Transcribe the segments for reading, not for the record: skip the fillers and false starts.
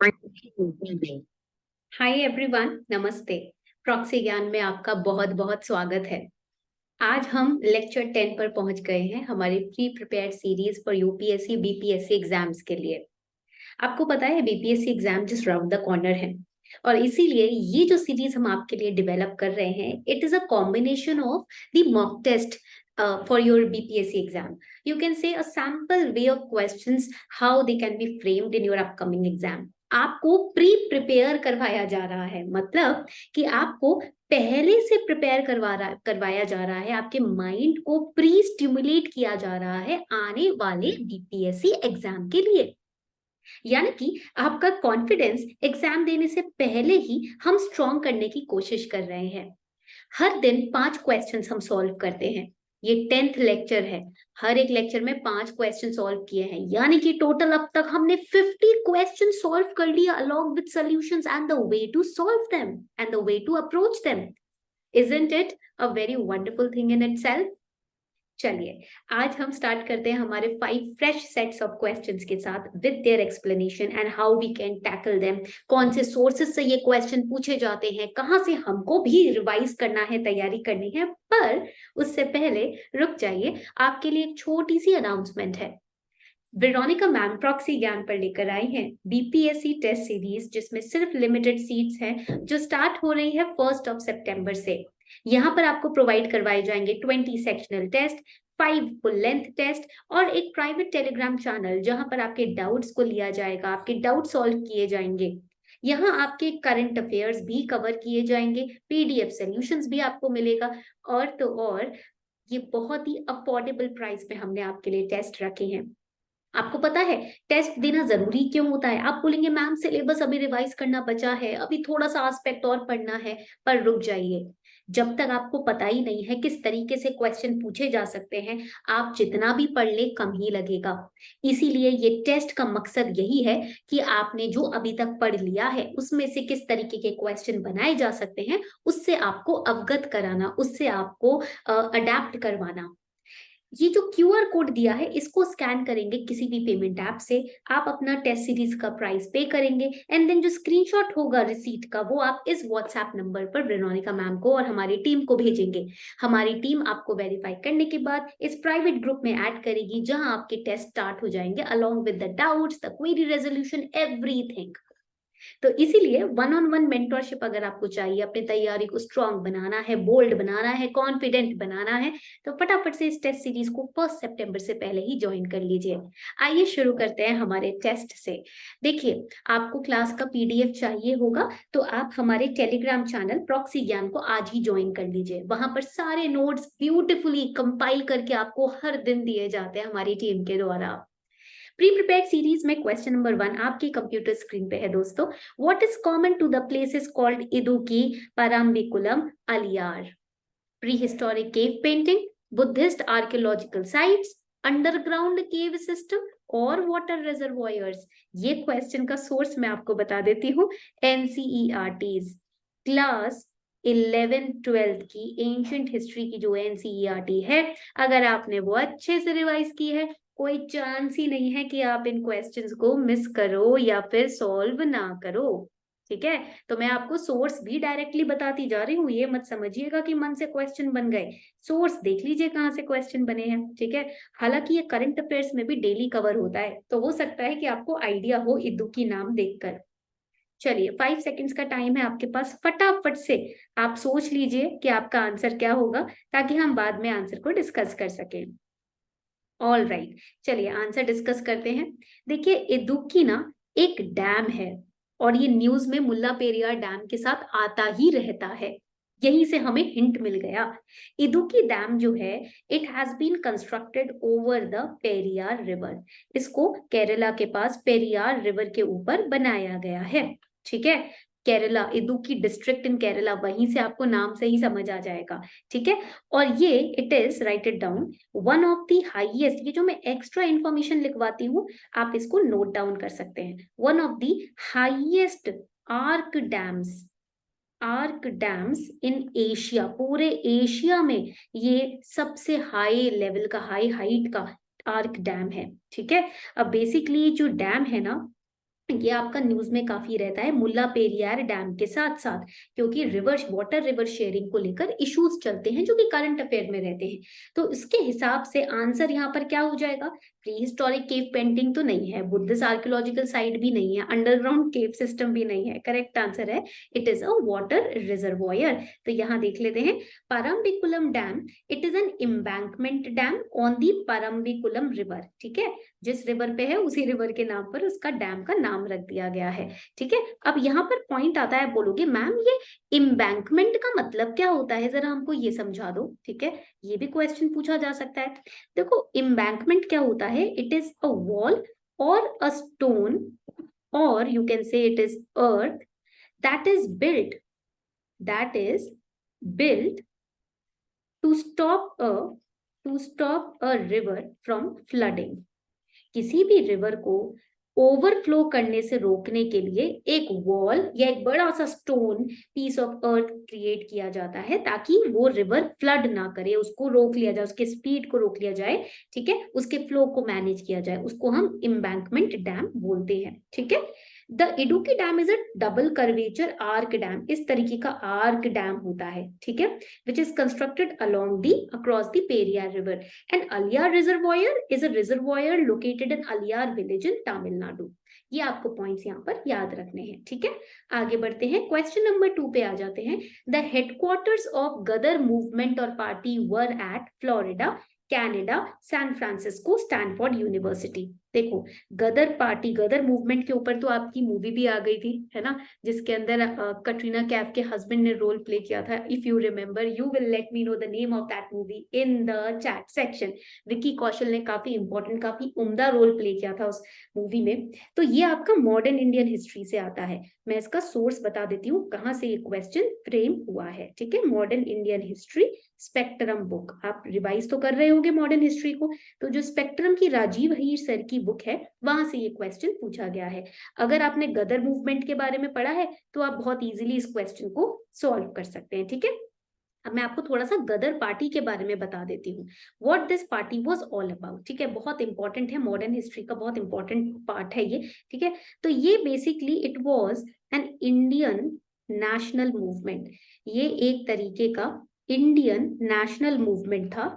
Hi everyone, नमस्ते। Proxy ज्ञान में आपका बहुत बहुत स्वागत है। आज हम लेक्चर 10 पर पहुंच गए हैं हमारी pre prepared series for UPSC BPSC exams के लिए। आपको पता है BPSC exam just round the corner है और इसीलिए ये जो सीरीज हम आपके लिए डेवलप कर रहे हैं, it is a combination of the mock test for your BPSC exam. You can say a sample way of questions how they can be framed in your upcoming exam. आपको pre prepare करवाया जा रहा है, मतलब कि आपको पहले से प्रिपेयर करवाया जा रहा है, आपके माइंड को प्री स्टिमुलेट किया जा रहा है आने वाले बीपीएससी एग्जाम के लिए। यानी कि आपका कॉन्फिडेंस एग्जाम देने से पहले ही हम स्ट्रॉन्ग करने की कोशिश कर रहे हैं। हर दिन 5 क्वेश्चंस हम सॉल्व करते हैं। ये 10th लेक्चर है। हर एक लेक्चर में 5 क्वेश्चन सॉल्व किए हैं, यानी कि टोटल अब तक हमने 50 क्वेश्चन सॉल्व कर लिया along with solutions and the way to solve them and the way to approach them. Isn't it a very wonderful thing in itself? चलिए आज हम स्टार्ट करते हैं हमारे 5 फ्रेश सेट्स ऑफ क्वेश्चंस के साथ with their explanation and how we can tackle them. कौन से सोर्सेज से ये क्वेश्चन पूछे जाते हैं, कहाँ से हमको भी रिवाइज करना है, तैयारी करनी है। पर उससे पहले रुक जाइए, आपके लिए एक छोटी सी अनाउंसमेंट है। वेरोनिका मैम प्रॉक्सी ज्ञान पर लेकर आई हैं बीपीएससी टेस्ट सीरीज, जिसमें सिर्फ लिमिटेड सीट्स हैं, जो स्टार्ट हो रही है 1 सितंबर से। यहाँ पर आपको प्रोवाइड करवाए जाएंगे 20 sectional test, 5 full length test और एक प्राइवेट टेलीग्राम चैनल जहां पर आपके डाउट्स को लिया जाएगा, आपके डाउट सॉल्व किए जाएंगे। यहाँ आपके करंट अफेयर्स भी कवर किए जाएंगे, पीडीएफ सॉल्यूशंस भी आपको मिलेगा। और तो और ये बहुत ही अफोर्डेबल प्राइस पे हमने आपके लिए टेस्ट रखे हैं। आपको पता है टेस्ट देना जरूरी क्यों होता है? आप बोलेंगे मैम सिलेबस अभी रिवाइज करना बचा है, अभी थोड़ा सा एस्पेक्ट और पढ़ना है। पर रुक जाइए, जब तक आपको पता ही नहीं है किस तरीके से क्वेश्चन पूछे जा सकते हैं, आप जितना भी पढ़ ले कम ही लगेगा। इसीलिए ये टेस्ट का मकसद यही है कि आपने जो अभी तक पढ़ लिया है उसमें से किस तरीके के क्वेश्चन बनाए जा सकते हैं, उससे आपको अवगत कराना, उससे आपको अडेप्ट करवाना। ये जो क्यूआर कोड दिया है, इसको स्कैन करेंगे किसी भी पेमेंट ऐप से, आप अपना टेस्ट सीरीज का प्राइस पे करेंगे एंड देन जो स्क्रीनशॉट होगा रिसीट का, वो आप इस व्हाट्सएप नंबर पर वेरोनिका मैम को और हमारी टीम को भेजेंगे। हमारी टीम आपको वेरीफाई करने के बाद इस प्राइवेट ग्रुप में ऐड करेगी, जहां आपके टेस्ट स्टार्ट हो जाएंगे along with the doubts, the query resolution, everything. तो इसीलिए वन ऑन वन मेंटरशिप अगर आपको चाहिए, अपनी तैयारी को स्ट्रांग बनाना है, बोल्ड बनाना है, कॉन्फिडेंट बनाना है, तो फटाफट से इस टेस्ट सीरीज को 1 सितंबर से पहले ही ज्वाइन कर लीजिए। आइए शुरू करते हैं हमारे टेस्ट से। देखिए, आपको क्लास का पीडीएफ चाहिए होगा तो आप हमारे टेलीग्राम चैनल प्रॉक्सी ज्ञान को आज ही ज्वाइन कर लीजिए। वहां पर सारे नोट्स ब्यूटिफुली कंपाइल करके आपको हर दिन दिए जाते हैं हमारी टीम के द्वारा। प्री प्रिपेयर्ड सीरीज में क्वेश्चन नंबर 1 आपकी कंप्यूटर स्क्रीन पे है दोस्तों। What is common to the places called Idukki, Parambikulam, Aliyar? Prehistoric cave painting, Buddhist archaeological sites, underground cave system और वाटर रिजर्वॉयर्स। ये क्वेश्चन का सोर्स मैं आपको बता देती हूँ, एनसीईआरटीज क्लास 11th-12th की एंशियंट हिस्ट्री की जो एनसीईआरटी है, अगर आपने वो अच्छे से रिवाइज की है, कोई चांस ही नहीं है कि आप इन क्वेश्चंस को मिस करो या फिर सॉल्व ना करो। ठीक है, तो मैं आपको सोर्स भी डायरेक्टली बताती जा रही हूँ, ये मत समझिएगा कि मन से क्वेश्चन बन गए। सोर्स देख लीजिए कहाँ से क्वेश्चन बने हैं। ठीक है, हालांकि ये करंट अफेयर्स में भी डेली कवर होता है, तो हो सकता है कि आपको आइडिया हो इद्दू की नाम देखकर। चलिए 5 सेकंड्स का टाइम है आपके पास, फटाफट से आप सोच लीजिए कि आपका आंसर क्या होगा, ताकि हम बाद में आंसर को डिस्कस कर सकें। ऑल राइट, चलिए आंसर डिस्कस करते हैं। देखिए, इदुक्की ना एक डैम है और ये न्यूज में मुल्ला पेरियार डैम के साथ आता ही रहता है। यहीं से हमें हिंट मिल गया। इदुक्की डैम जो है, it has been constructed over the Periyar river. इसको केरला के पास पेरियार रिवर के ऊपर बनाया गया है। ठीक है, केरला, इदुक्की डिस्ट्रिक्ट इन केरला, वहीं से आपको नाम से ही समझ आ जाएगा। ठीक है, और ये it is, right it down, one of the highest, ये जो मैं एक्स्ट्रा इंफॉर्मेशन लिखवाती हूँ आप इसको नोट डाउन कर सकते हैं, one of the highest arc dams in Asia, पूरे एशिया में ये सबसे हाई लेवल का, हाई हाइट का आर्क डैम है। ठीक है, अब बेसिकली जो डैम है ना, ये आपका न्यूज में काफी रहता है मुल्ला पेरियार डैम के साथ साथ, क्योंकि वाटर रिवर शेयरिंग को लेकर इश्यूज चलते हैं जो कि करंट अफेयर में रहते हैं। तो इसके हिसाब से आंसर यहाँ पर क्या हो जाएगा? प्री हिस्टोरिक केव पेंटिंग तो नहीं है, बुद्धिस्ट आर्कियोलॉजिकल साइट भी नहीं है, अंडरग्राउंड केव सिस्टम भी नहीं है। करेक्ट आंसर है it is a water reservoir. तो यहाँ देख लेते हैं, Parambikulam dam, it is an embankment dam on the Parambikulam river. ठीक है, जिस रिवर पे है उसी रिवर के नाम पर उसका डैम का नाम रख दिया गया है। ठीक है, अब यहाँ पर पॉइंट आता है, बोलोगे मैम ये एम्बैंकमेंट का मतलब क्या होता है, जरा हमको ये समझा दो। ठीक है, ये भी क्वेश्चन पूछा जा सकता है। देखो एम्बैंकमेंट क्या होता है, इट इज अ वॉल और अ स्टोन और यू कैन से it is earth that is built to stop a river from flooding। किसी भी रिवर को ओवरफ्लो करने से रोकने के लिए एक वॉल या एक बड़ा सा stone piece of earth create किया जाता है ताकि वो रिवर फ्लड ना करे, उसको रोक लिया जाए, उसके स्पीड को रोक लिया जाए। ठीक है, उसके फ्लो को मैनेज किया जाए, उसको हम एम्बैंकमेंट डैम बोलते हैं। ठीक है, the Idukki dam is a double curvature arc dam, इस तरीके का आर्क डैम होता है। ठीक है, which is constructed along the across the Periyar river. And Aliyar reservoir is a reservoir located in Aliyar village in Tamil Nadu. ये आपको पॉइंट्स यहाँ पर याद रखने हैं। ठीक है, आगे बढ़ते हैं, क्वेश्चन नंबर 2 पे आ जाते हैं। The headquarters of Ghadar movement और party were at Florida, Canada, San Francisco, Stanford University. देखो गदर पार्टी, गदर मूवमेंट के ऊपर तो आपकी मूवी भी आ गई थी, है ना, जिसके अंदर कटरीना कैफ के हस्बैंड ने रोल प्ले किया था। If you remember, you will let me know the name of that movie in the chat section. Vicky Kaushal ने काफी इंपॉर्टेंट, काफी उम्दा रोल प्ले किया था उस मूवी में। तो ये आपका मॉडर्न इंडियन हिस्ट्री से आता है। मैं इसका सोर्स बता देती हूँ कहाँ से ये क्वेश्चन फ्रेम हुआ है। ठीक है, modern Indian history spectrum book. आप रिवाइज तो कर रहे होंगे मॉडर्न हिस्ट्री को, तो जो स्पेक्ट्रम की राजीव हीर सर की बुक है वहां से ये क्वेश्चन पूछा गया है। अगर आपने गदर मूवमेंट के बारे में पढ़ा है तो आप बहुत इजीली इस क्वेश्चन को सॉल्व कर सकते हैं। ठीक है, अब मैं आपको थोड़ा सा गदर पार्टी के बारे में बता देती हूँ, what this party was all about. ठीक है, बहुत इंपॉर्टेंट है, मॉडर्न हिस्ट्री का बहुत इंपॉर्टेंट पार्ट है ये। ठीक है, तो ये basically it was an Indian national movement. ये एक तरीके का इंडियन नेशनल मूवमेंट था।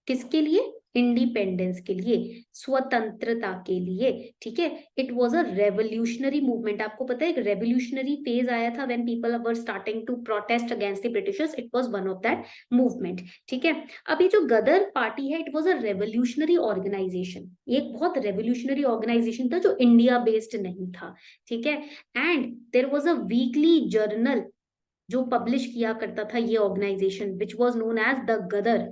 किसके लिए? इंडिपेंडेंस के लिए, स्वतंत्रता के लिए। ठीक है, it was a revolutionary movement. आपको पता है एक रेवोल्यूशनरी फेज आया था when people were starting to protest against the Britishers, it was one of that movement. ठीक है, अब ये जो गदर पार्टी है, it was a revolutionary organisation, एक बहुत रेवोल्यूशनरी ऑर्गेनाइजेशन था जो इंडिया बेस्ड नहीं था। ठीक है, and there was a weekly journal जो पब्लिश किया करता था ये organisation, which was known as the Ghadar.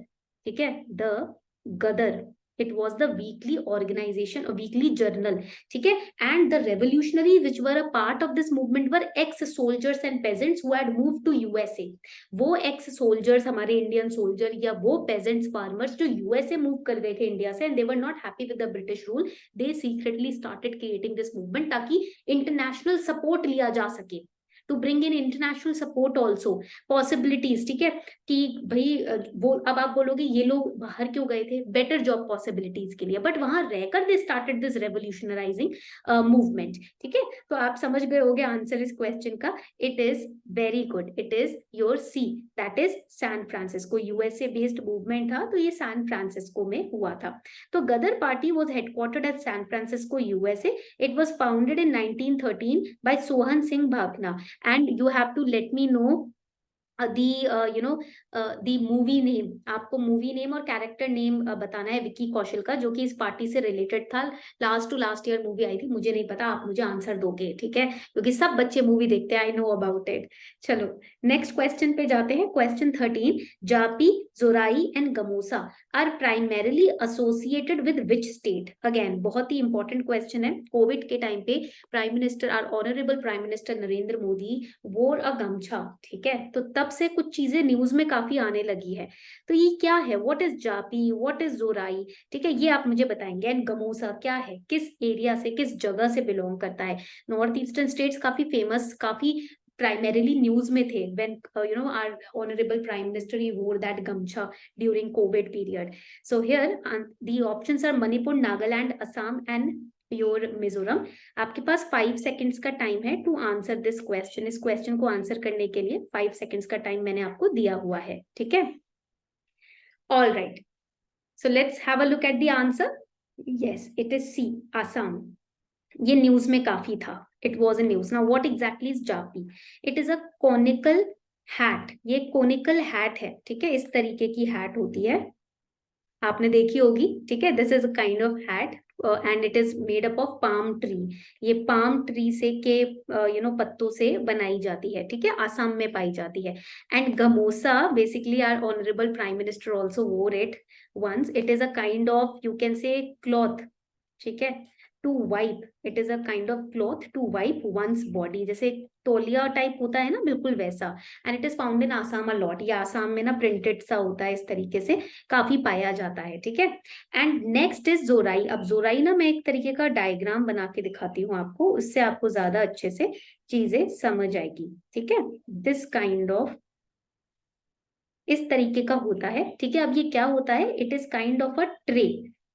ठीक है, the Ghadar, it was the weekly organisation, weekly journal. ठीक है, and the revolutionary which were a part of this movement were ex soldiers and peasants who had moved to USA. वो ex soldiers, हमारे Indian soldier या वो peasants farmers जो USA move कर गए थे इंडिया से, and they were not happy with the British rule, they secretly started creating this movement ताकि इंटरनेशनल सपोर्ट लिया जा सके, to bring in international support also, possibilities. ठीक है, कि भाई वो, अब आप बोलोगे ये लोग बाहर क्यों गए थे? बेटर जॉब पॉसिबिलिटीज के लिए, बट वहां रहकर they started this revolutionising movement. ठीक है, तो आप समझ गए होगे आंसर इस क्वेश्चन का। It is very good, it is your C, that is San Francisco. USA based movement था तो ये सैन फ्रांसिस्को में हुआ था। तो Ghadar party was headquartered at San Francisco, USA. It was founded in 1913 by Sohan Singh Bhagna, and you have to let me know the movie name. आपको movie name और character name बताना है विक्की कौशल का, जो कि इस पार्टी से रिलेटेड था। Last to last year movie आई थी, मुझे नहीं पता, आप मुझे आंसर दोगे। ठीक है, क्योंकि सब बच्चे मूवी देखते हैं, आई नो अबाउट इट। चलो नेक्स्ट क्वेश्चन पे जाते हैं, question 13। Japi, jorai and gamosa are primarily associated with which state? Again बहुत ही इंपॉर्टेंट क्वेश्चन है। कोविड के टाइम पे prime minister, our honourable prime minister Narendra Modi wore a गमछा। ठीक है, तो तब से कुछ चीजें न्यूज में काफी आने लगी है। तो ये क्या है? What is japi, what is jorai? ठीक है, ये आप मुझे बताएंगे। एंड गमोसा क्या है, किस एरिया से, किस जगह से बिलोंग करता है? नॉर्थ ईस्टर्न स्टेट्स काफी फेमस, काफी primarily news में थे when our honorable prime minister he wore that gamcha during COVID period. So here the options are Manipur, Nagaland, Assam and your Mizoram. आपके पास 5 सेकेंड्स का टाइम है to answer this question. इस question को answer करने के लिए 5 सेकेंड्स का time मैंने आपको दिया हुआ है, ठीक है। All right, so let's have a look at the answer. Yes, it is C, Assam. ये न्यूज में काफी था, it was in news. Now what exactly is japi? It is a conical hat. ये कोनिकल हैट है, ठीक है, इस तरीके की हैट होती है, आपने देखी होगी, ठीक है। This is a kind of hat and it is made up of palm tree. ये पाम ट्री से के पत्तों से बनाई जाती है, ठीक है, आसाम में पाई जाती है। And gamosa, basically our honourable prime minister also wore it once. It is a kind of, you can say, cloth, ठीक है, to wipe. It is a kind of cloth to wipe one's body, जैसे तौलिया type होता है ना, बिल्कुल वैसा। And it is found in Assam a lot. ये आसाम में ना प्रिंटेड सा होता है, इस तरीके से काफी पाया जाता है, ठीक है। And next is jorai. अब जोराई ना मैं एक तरीके का डायग्राम बना के दिखाती हूँ आपको, उससे आपको ज्यादा अच्छे से चीजें समझ आएगी, ठीक है। दिस काइंड ऑफ, इस तरीके का होता है, ठीक है। अब ये क्या होता है? It is kind of a tray,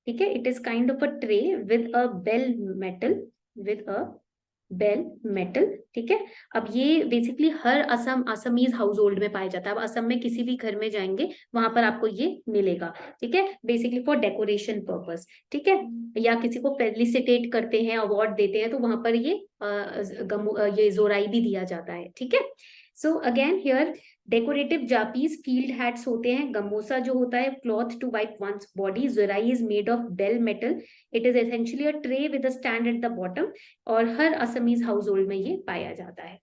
ठीक है, it is kind of a tray with a bell metal, with a bell metal, ठीक है। अब ये बेसिकली हर असमीज हाउस होल्ड में पाया जाता है। अब असम में किसी भी घर में जाएंगे, वहां पर आपको ये मिलेगा, ठीक है, बेसिकली फॉर डेकोरेशन पर्पस, ठीक है। या किसी को फेलिसिटेट करते हैं, अवार्ड देते हैं, तो वहां पर ये जोराई भी दिया जाता है, ठीक है। So again here, decorative japis field hats होते हैं। गमोसा जो होता है cloth to wipe one's body. Jorai is made of bell metal. It is essentially a tray with a stand at the bottom, और हर असमीज हाउस होल्ड में ये पाया जाता है।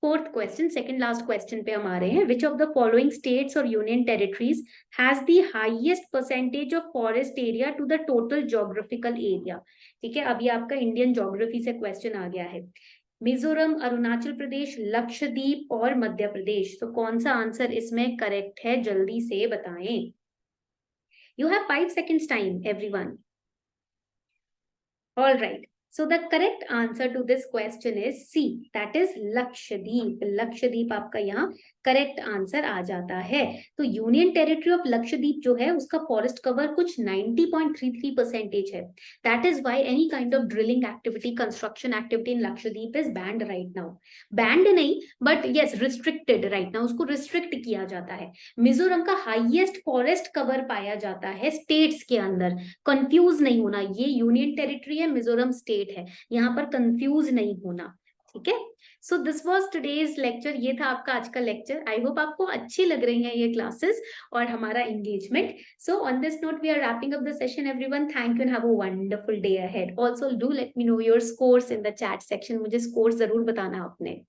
Fourth question, second last question पे हम आ रहे हैं। Which of the following states और union territories has the highest percentage of forest area to the total geographical area? ठीक है, अब ये आपका इंडियन ज्योग्राफी से क्वेश्चन आ गया है। मिजोरम, अरुणाचल प्रदेश, लक्षद्वीप और मध्य प्रदेश। तो कौन सा आंसर इसमें करेक्ट है, जल्दी से बताएं। You have 5 seconds time everyone. All right. So the correct answer to this question is C, that is Lakshadweep. Lakshadweep आपका यहाँ करेक्ट आंसर आ जाता है। तो यूनियन टेरिटरी ऑफ लक्षद्वीप जो है, उसका फॉरेस्ट कवर कुछ 90.33% है। That is why any kind of drilling activity, construction activity in Lakshadweep is banned right now. Banned नहीं, but yes restricted right now, उसको रिस्ट्रिक्ट किया जाता है। मिजोरम का हाईएस्ट फॉरेस्ट कवर पाया जाता है स्टेट्स के अंदर। कंफ्यूज नहीं होना, ये यूनियन टेरिटरी है, मिजोरम स्टेट है, यहाँ पर कंफ्यूज नहीं होना, ठीक है। So this was today's lecture. ये था आपका आज का लेक्चर। आई होप आपको अच्छी लग रही हैं ये क्लासेस और हमारा engagement. So on this note we are wrapping up the session everyone. Thank you and have a wonderful day ahead. Also do let me know your scores in the chat section. मुझे scores जरूर बताना आपने।